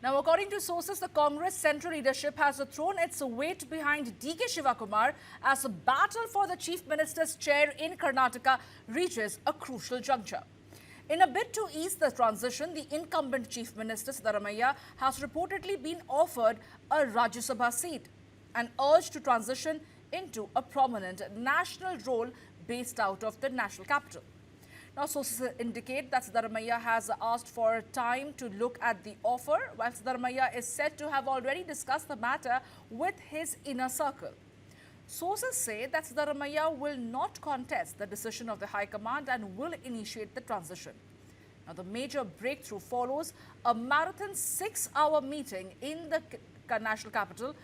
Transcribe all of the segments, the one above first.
Now, according to sources, the Congress central leadership has thrown its weight behind DK Shivakumar as a battle for the Chief Minister's chair in Karnataka reaches a crucial juncture. In a bid to ease the transition, the incumbent Chief Minister Siddaramaiah has reportedly been offered a Rajya Sabha seat and urged to transition into a prominent national role based out of the national capital. Now, sources indicate that Siddaramaiah has asked for time to look at the offer, while Siddaramaiah is said to have already discussed the matter with his inner circle. Sources say that Siddaramaiah will not contest the decision of the High Command and will initiate the transition. Now, the major breakthrough follows a marathon 6-hour meeting in the national capital,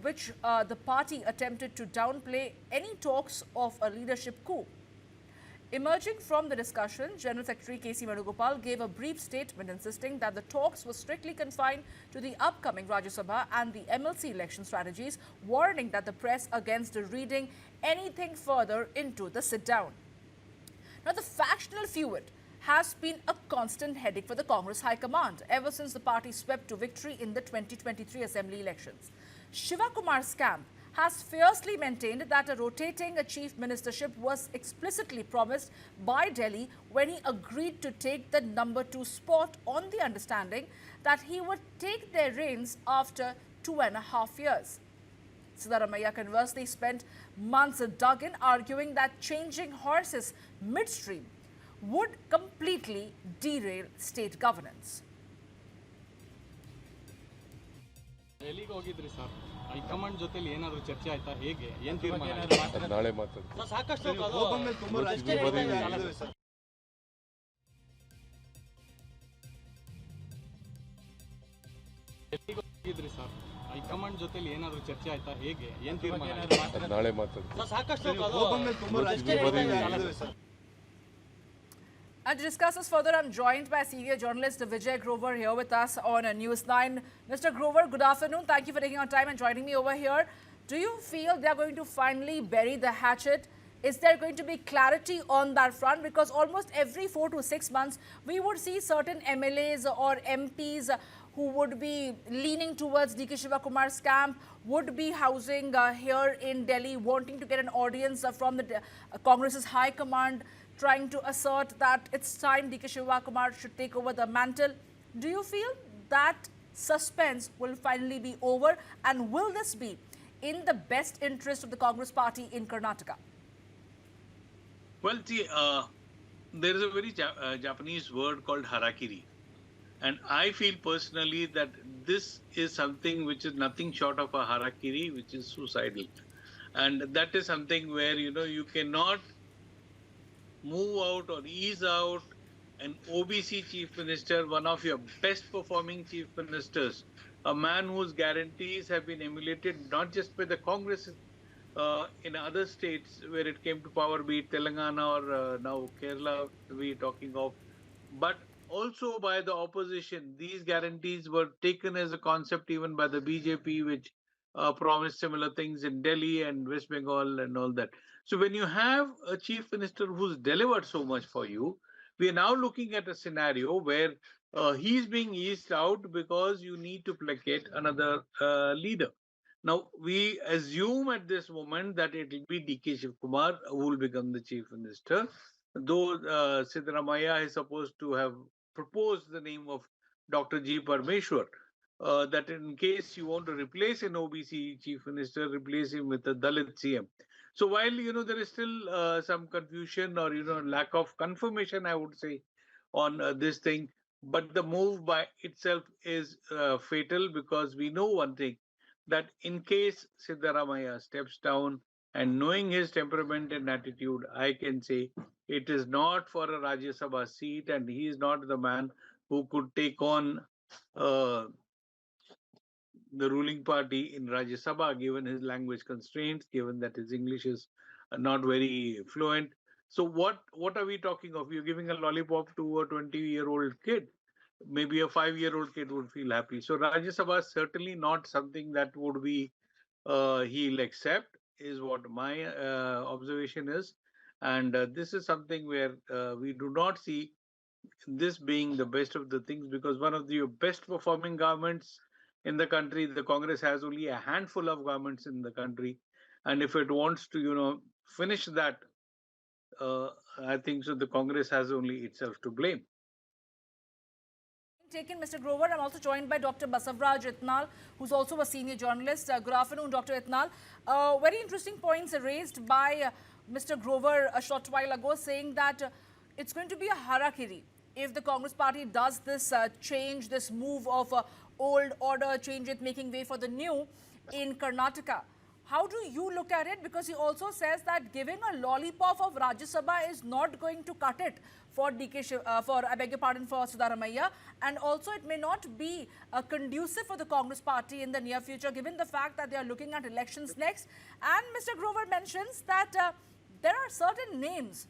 which the party attempted to downplay any talks of a leadership coup. Emerging from the discussion, General Secretary Venugopal gave a brief statement insisting that the talks were strictly confined to the upcoming Rajya Sabha and the MLC election strategies, warning that the press against reading anything further into the sit-down. Now, the factional feud has been a constant headache for the Congress High Command ever since the party swept to victory in the 2023 Assembly elections. Shivakumar's camp has fiercely maintained that a rotating chief ministership was explicitly promised by Delhi when he agreed to take the number 2 spot on the understanding that he would take their reins after 2.5 years. Siddaramaiah conversely spent months dug in arguing that changing horses midstream would completely derail state governance. High command ಜೊತೆಲಿ ಏನಾದರೂ ಚರ್ಚೆ ಆಯ್ತಾ ಹೇಗೆ ಏನು ತೀರ್ಮಾನ ನಾಳೆ ಮಾತಾಡ್ತೀವಿ ಸಾಕಷ್ಟು ಹೋಗಿದ್ರಿ ಸರ್ ಹೈಕಮಾಂಡ್ ಜೊತೆಲಿ ಏನಾದರೂ ಚರ್ಚೆ ಆಯ್ತಾ ಹೇಗೆ ಏನು ತೀರ್ಮಾನ ನಾಳೆ ಮಾತಾಡ್ತೀವಿ ಸಾಕಷ್ಟು And to discuss this further, I'm joined by senior journalist Vijay Grover here with us on News 9. Mr. Grover, good afternoon. Thank you for taking our time and joining me over here. Do you feel they're going to finally bury the hatchet? Is there going to be clarity on that front? Because almost every 4 to 6 months, we would see certain MLAs or MPs who would be leaning towards DK Shivakumar's camp, would be housing here in Delhi, wanting to get an audience from the Congress's high command, trying to assert that it's time DK Shivakumar should take over the mantle. Do you feel that suspense will finally be over? And will this be in the best interest of the Congress party in Karnataka? Well, see, there is a very Japanese word called harakiri. And I feel personally that this is something which is nothing short of a harakiri, which is suicidal. And that is something where, you cannot move out or ease out an OBC chief minister, one of your best performing chief ministers, a man whose guarantees have been emulated not just by the Congress in other states where it came to power, be it Telangana or now Kerala we're talking of, but also by the opposition. These guarantees were taken as a concept even by the BJP, which promised similar things in Delhi and West Bengal and all that. So when you have a chief minister who's delivered so much for you, we are now looking at a scenario where he's being eased out because you need to placate another leader. Now, we assume at this moment that it will be DK Shivakumar who will become the chief minister, though Siddaramaiah is supposed to have proposed the name of Dr. G. Parmeshwar, that in case you want to replace an OBC chief minister, replace him with a Dalit CM. So while, there is still some confusion or, lack of confirmation, I would say, on this thing, but the move by itself is fatal, because we know one thing, that in case Siddaramaiah steps down, and knowing his temperament and attitude, I can say it is not for a Rajya Sabha seat, and he is not the man who could take on the ruling party in Rajya Sabha, given his language constraints, given that his English is not very fluent. So what are we talking of? You're giving a lollipop to a 20-year-old kid. Maybe a 5-year-old kid would feel happy. So Rajya Sabha is certainly not something that would be he'll accept, is what my observation is. And this is something where we do not see this being the best of the things, because one of the best performing governments in the country, the Congress has only a handful of governments in the country, and if it wants to, finish that, uh, I think so. The Congress has only itself to blame. Taken, Mr. Grover. I'm also joined by Dr. Basavraj Itnal, who's also a senior journalist. Good afternoon, Dr. Itnal. Very interesting points raised by Mr. Grover a short while ago, saying that it's going to be a harakiri if the Congress party does this change, this move of old order, change it, making way for the new in Karnataka. How do you look at it? Because he also says that giving a lollipop of Rajya Sabha is not going to cut it for I beg your pardon, for Siddaramaiah, and also it may not be conducive for the Congress party in the near future, given the fact that they are looking at elections next. And Mr. Grover mentions that there are certain names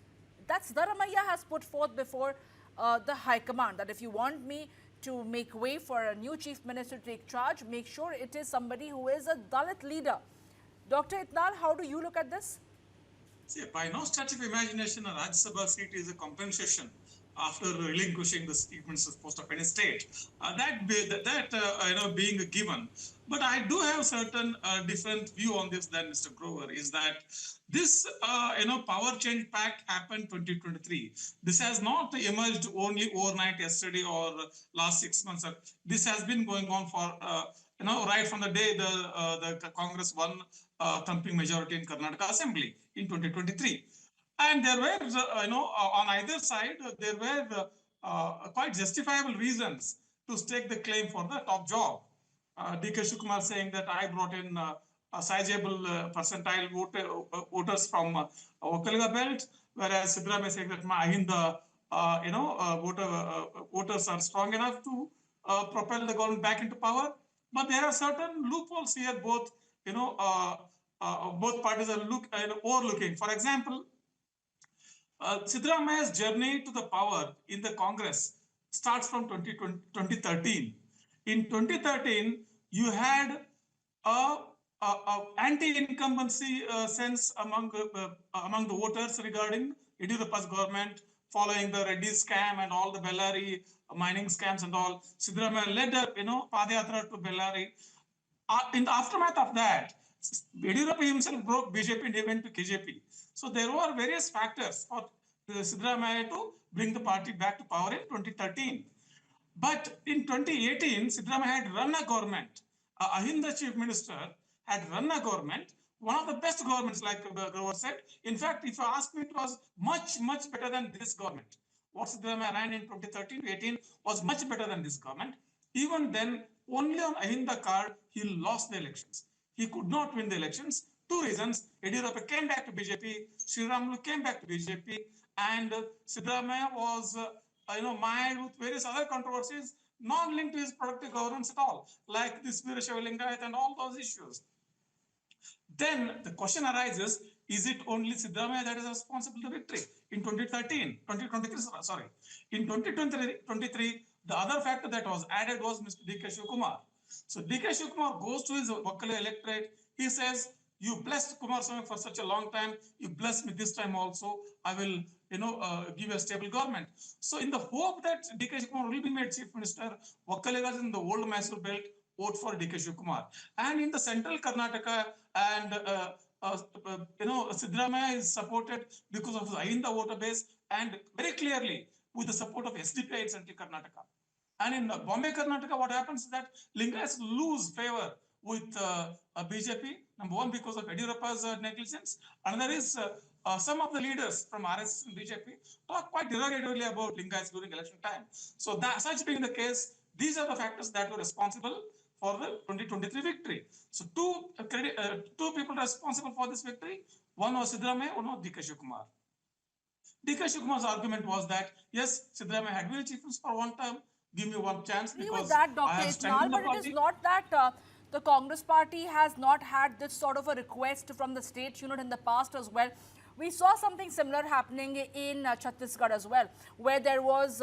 that Siddaramaiah has put forth before the High Command, that if you want me to make way for a new chief minister to take charge, make sure it is somebody who is a Dalit leader. Dr. Itnal, how do you look at this? See, by no stretch of imagination, a Rajya Sabha seat is a compensation after relinquishing the chief minister's post of any state. Being a given. But I do have certain different view on this than Mr. Grover, is that this, power change pact happened 2023. This has not emerged only overnight yesterday or last 6 months. This has been going on for, right from the day the Congress won thumping majority in Karnataka Assembly in 2023. And there were, on either side, there were quite justifiable reasons to stake the claim for the top job. D.K. Shivakumar saying that I brought in a sizable percentile voters from Okaliga belt, whereas Siddaramaiah saying that my Ahinda, voters are strong enough to propel the government back into power. But there are certain loopholes here. Both, both parties are overlooking. For example, Siddaramaiah's journey to the power in the Congress starts from 2013. In 2013, you had a anti-incumbency sense among the voters regarding Yediyurappa's government, following the Reddy scam and all the Bellary mining scams and all. Siddaramaiah led a Padayatra to Bellary. In the aftermath of that, Yediyurappa himself broke BJP and he went to KJP. So there were various factors for Siddaramaiah to bring the party back to power in 2013. But in 2018, Siddaramaiah had run a government. Ahinda chief minister had run a government, one of the best governments, like Grover said. In fact, if you ask me, it was much, much better than this government. What Siddaramaiah ran in 2013-18 was much better than this government. Even then, only on Ahinda card, he lost the elections. He could not win the elections. Two reasons: Yediyurappa came back to BJP, Sriramulu came back to BJP, and Siddaramaiah was mired with various other controversies non-linked to his productive governance at all, like this Veerashaiva Lingayat and all those issues. Then the question arises, is it only Siddaramaiah that is responsible for the victory? In 2023, In 2023, the other factor that was added was Mr. D.K. Shivakumar. So D.K. Shivakumar goes to his Vakkala electorate. He says, you blessed Kumaraswamy for such a long time. You bless me this time also. I will, give a stable government. So in the hope that D.K. Shivakumar will be made chief minister, Vakkaligas in the old Mysore belt vote for D.K. Shivakumar. And in the central Karnataka and, Siddaramaiah is supported because of the Ahinda voter base and very clearly with the support of SDPI in central Karnataka. And in Bombay, Karnataka, what happens is that Lingayats lose favor with BJP. Number one, because of Yediyurappa's negligence. Another is some of the leaders from RSS and BJP talk quite derogatively about Lingayats during election time. So that, such being the case, these are the factors that were responsible for the 2023 victory. So two people responsible for this victory. One was Siddaramaiah, one was D.K. Shivakumar. D.K. Shivakumar's argument was that, yes, Siddaramaiah had been chief minister for one term, give me one chance because with that, Dr. Itnal, but it is not that the Congress party has not had this sort of a request from the state unit in the past as well. We saw something similar happening in Chhattisgarh as well, where there was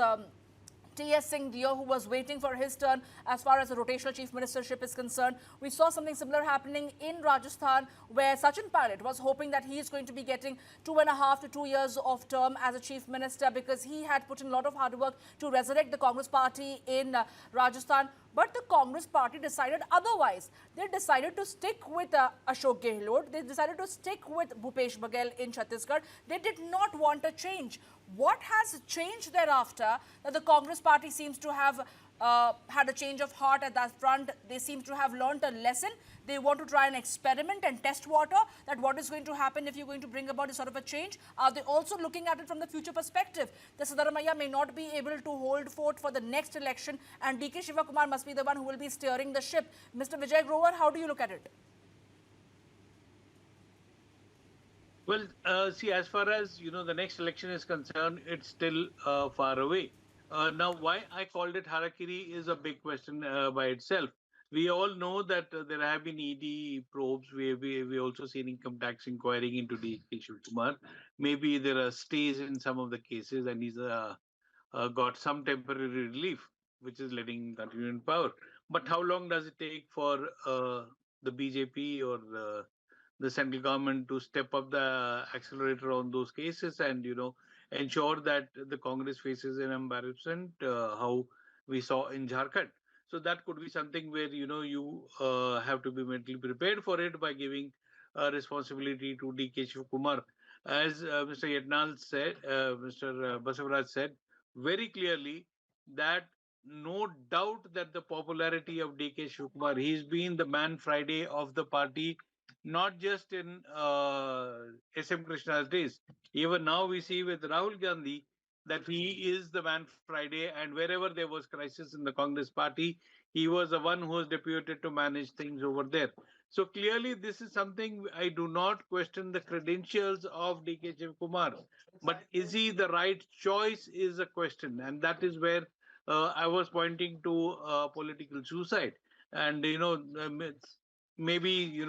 T.S. Singh Dio, who was waiting for his turn as far as the rotational chief ministership is concerned. We saw something similar happening in Rajasthan, where Sachin Pilot was hoping that he is going to be getting 2.5 to 2 years of term as a chief minister, because he had put in a lot of hard work to resurrect the Congress party in Rajasthan. But the Congress party decided otherwise. They decided to stick with Ashok Gehlot. They decided to stick with Bhupesh Baghel in Chhattisgarh. They did not want a change. What has changed thereafter that the Congress party seems to have had a change of heart at that front? They seem to have learned a lesson. They want to try and experiment and test water, that what is going to happen if you're going to bring about this sort of a change. Are they also looking at it from the future perspective? The Siddaramaiah may not be able to hold fort for the next election, and D.K. Shivakumar must be the one who will be steering the ship. Mr. Vijay Grover, how do you look at it? Well, see, as far as the next election is concerned, it's still far away. Now, why I called it harakiri is a big question by itself. We all know that there have been ED probes. We also seen income tax inquiring into D.K. Shivakumar. Maybe there are stays in some of the cases, and he's got some temporary relief, which is letting him continue in power. But how long does it take for the BJP or the central government to step up the accelerator on those cases and ensure that the Congress faces an embarrassment, how we saw in Jharkhand? So that could be something where you have to be mentally prepared for it by giving responsibility to D.K. Shivakumar. As Mr. Yadnal said, Mr. Basavaraj said very clearly that no doubt that the popularity of D.K. Shivakumar, he's been the man Friday of the party, not just in S.M. Krishna's days. Even now we see with Rahul Gandhi that he is the man Friday, and wherever there was crisis in the Congress party, he was the one who was deputed to manage things over there. So clearly this is something I do not question the credentials of D.K. Shivakumar, but is he the right choice is a question, and that is where I was pointing to political suicide. And maybe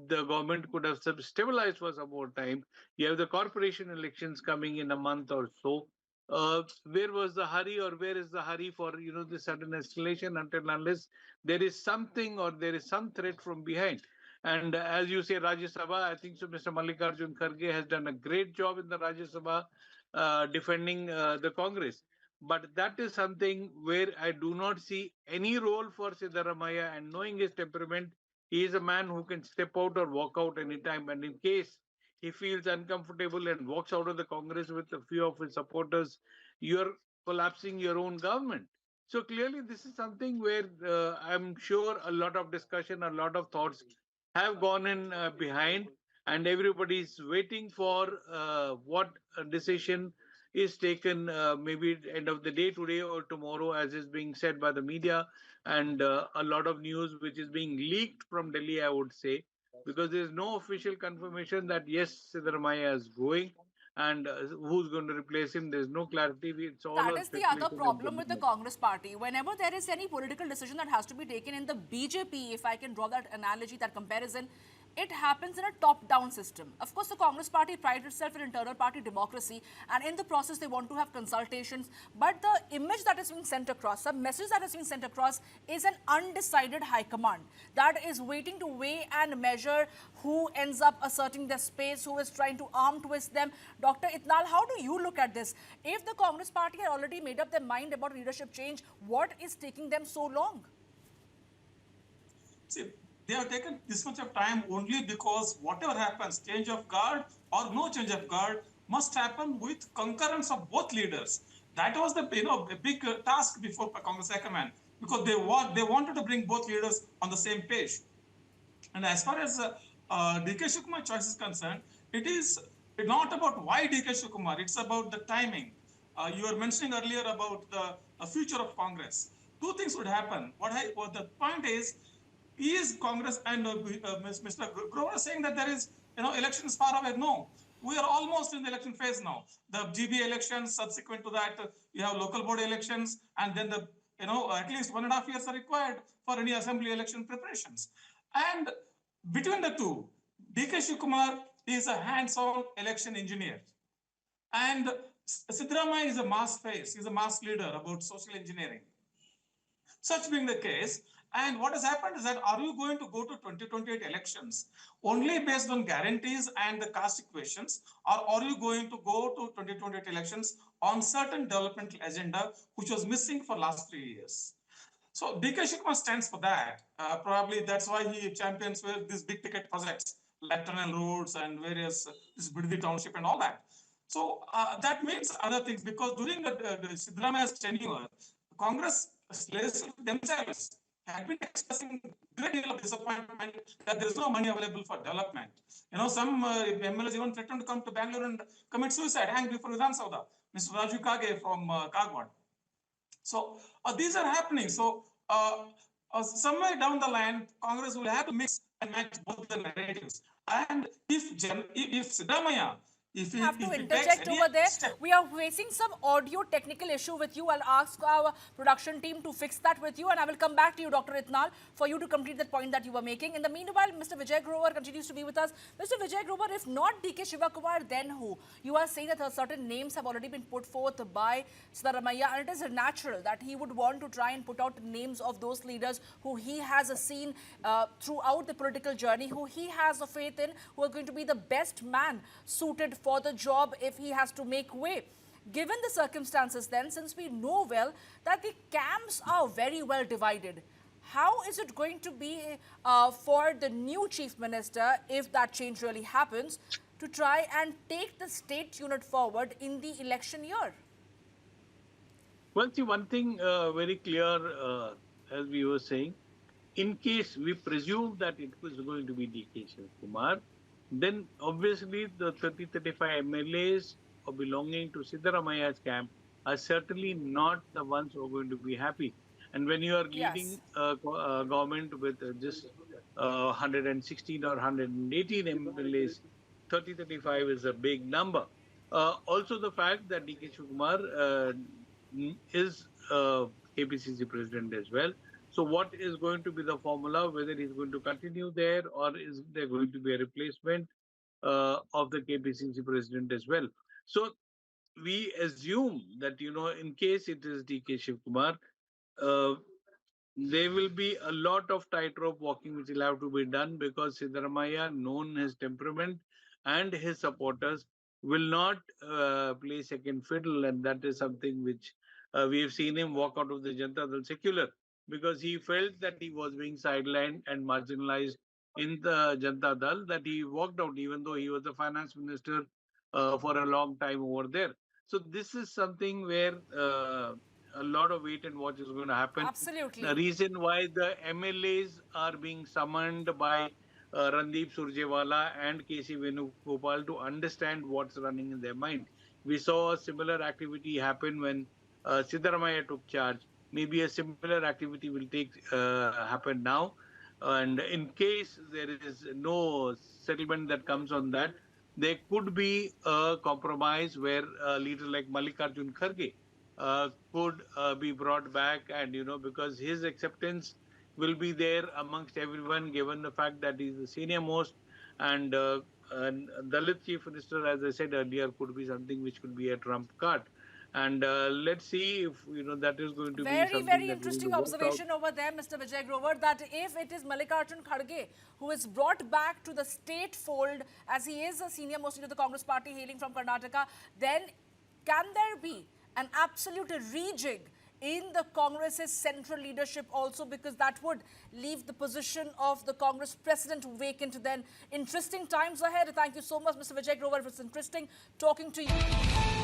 the government could have stabilized for some more time. You have the corporation elections coming in a month or so. Where was the hurry, or where is the hurry for the sudden escalation, until unless there is something or there is some threat from behind? And as you say, Rajya Sabha, I think so Mr. Mallikarjun Kharge has done a great job in the Rajya Sabha defending the Congress. But that is something where I do not see any role for Siddaramaiah, and knowing his temperament, he is a man who can step out or walk out anytime. And in case he feels uncomfortable and walks out of the Congress with a few of his supporters, you're collapsing your own government. So clearly, this is something where I'm sure a lot of discussion, a lot of thoughts have gone in behind, and everybody's waiting for what decision is taken, maybe at the end of the day today or tomorrow, as is being said by the media, and a lot of news which is being leaked from Delhi, I would say, because there is no official confirmation that yes, Siddaramaiah is going, and who's going to replace him. There's no clarity. It's all That is the other problem with the Congress party. Whenever there is any political decision that has to be taken in the BJP, if I can draw that analogy, that comparison, it happens in a top-down system. Of course, the Congress party prides itself in internal party democracy, and in the process, they want to have consultations. But the image that is being sent across, the message that is being sent across, is an undecided high command that is waiting to weigh and measure who ends up asserting their space, who is trying to arm twist them. Dr. Itnal, how do you look at this? If the Congress party had already made up their mind about leadership change, what is taking them so long? See, they have taken this much of time only because whatever happens, change of guard or no change of guard, must happen with concurrence of both leaders. That was the a big task before Congress High Command, because they wanted to bring both leaders on the same page. And as far as D.K. Shivakumar choice is concerned, it is not about why D.K. Shivakumar, it's about the timing. You were mentioning earlier about the future of Congress. Two things would happen. What the point is Congress and Mr. Grover saying that there is, elections far away. No, we are almost in the election phase now. The GB elections, subsequent to that, you have local board elections, and then the, at least 1.5 years are required for any assembly election preparations. And between the two, D.K. Shivakumar is a hands-on election engineer. And Siddaramaiah is a mass face, he's a mass leader about social engineering. Such being the case, and what has happened is that are you going to go to 2028 elections only based on guarantees and the caste equations, or are you going to go to 2028 elections on certain developmental agenda which was missing for last 3 years? So DK Shivakumar stands for that. Probably that's why he champions these big ticket projects like tunnel roads and various this Biddi township and all that. So that means other things because during the Siddaramaiah's tenure, Congress themselves had been expressing great deal of disappointment that there is no money available for development. Some MLAs even threatened to come to Bangalore and commit suicide, hang before Vidhan Sauda. Mr. Raju Kage from Kagwad. So these are happening. So somewhere down the line, Congress will have to mix and match both the narratives. And if Siddaramaiah, if he have to if he interject takes any over there. step, We are facing some audio technical issue with you. I'll ask our production team to fix that with you, and I will come back to you, Dr. Itnal, for you to complete that point that you were making. In the meanwhile, Mr. Vijay Grover continues to be with us. Mr. Vijay Grover, if not DK Shivakumar, then who? You are saying that certain names have already been put forth by Siddaramaiah, and it is natural that he would want to try and put out names of those leaders who he has seen throughout the political journey, who he has a faith in, who are going to be the best man suited for the job if he has to make way. Given the circumstances then, since we know well that the camps are very well divided, how is it going to be for the new chief minister, if that change really happens, to try and take the state unit forward in the election year? Well, see, one thing very clear, as we were saying, in case we presume that it was going to be DK Shivakumar, then obviously the 30-35 MLAs belonging to Siddaramaiah's camp are certainly not the ones who are going to be happy. And when you are leading a government with just 116 or 118 MLAs, 30-35 is a big number. Also the fact that DK Shivakumar is KPCC president as well. So what is going to be the formula, whether he's going to continue there or is there going to be a replacement of the KPCC president as well? So we assume that, in case it is DK Shivakumar, there will be a lot of tightrope walking which will have to be done because Siddaramaiah, known his temperament and his supporters, will not play second fiddle, and that is something which we have seen him walk out of the Janata Dal secular, because he felt that he was being sidelined and marginalized in the Janata Dal, that he walked out even though he was the finance minister for a long time over there. So this is something where a lot of wait and watch is going to happen. Absolutely. The reason why the MLAs are being summoned by Randeep Surjewala and KC Venugopal to understand what's running in their mind. We saw a similar activity happen when Siddaramaiah took charge. Maybe a similar activity will happen now. And in case there is no settlement that comes on that, there could be a compromise where a leader like Mallikarjun Kharge could be brought back, and because his acceptance will be there amongst everyone, given the fact that he's the senior most, and Dalit chief minister, as I said earlier, could be something which could be a trump card. And let's see if that is going to be something very interesting observation over there, Mr. Vijay Grover, that if it is Mallikarjun Kharge who is brought back to the state fold, as he is a senior most leader of the Congress party hailing from Karnataka, then can there be an absolute rejig in the Congress's central leadership also, because that would leave the position of the Congress president vacant then? Interesting times ahead. Thank you so much, Mr. Vijay Grover. It was interesting talking to you.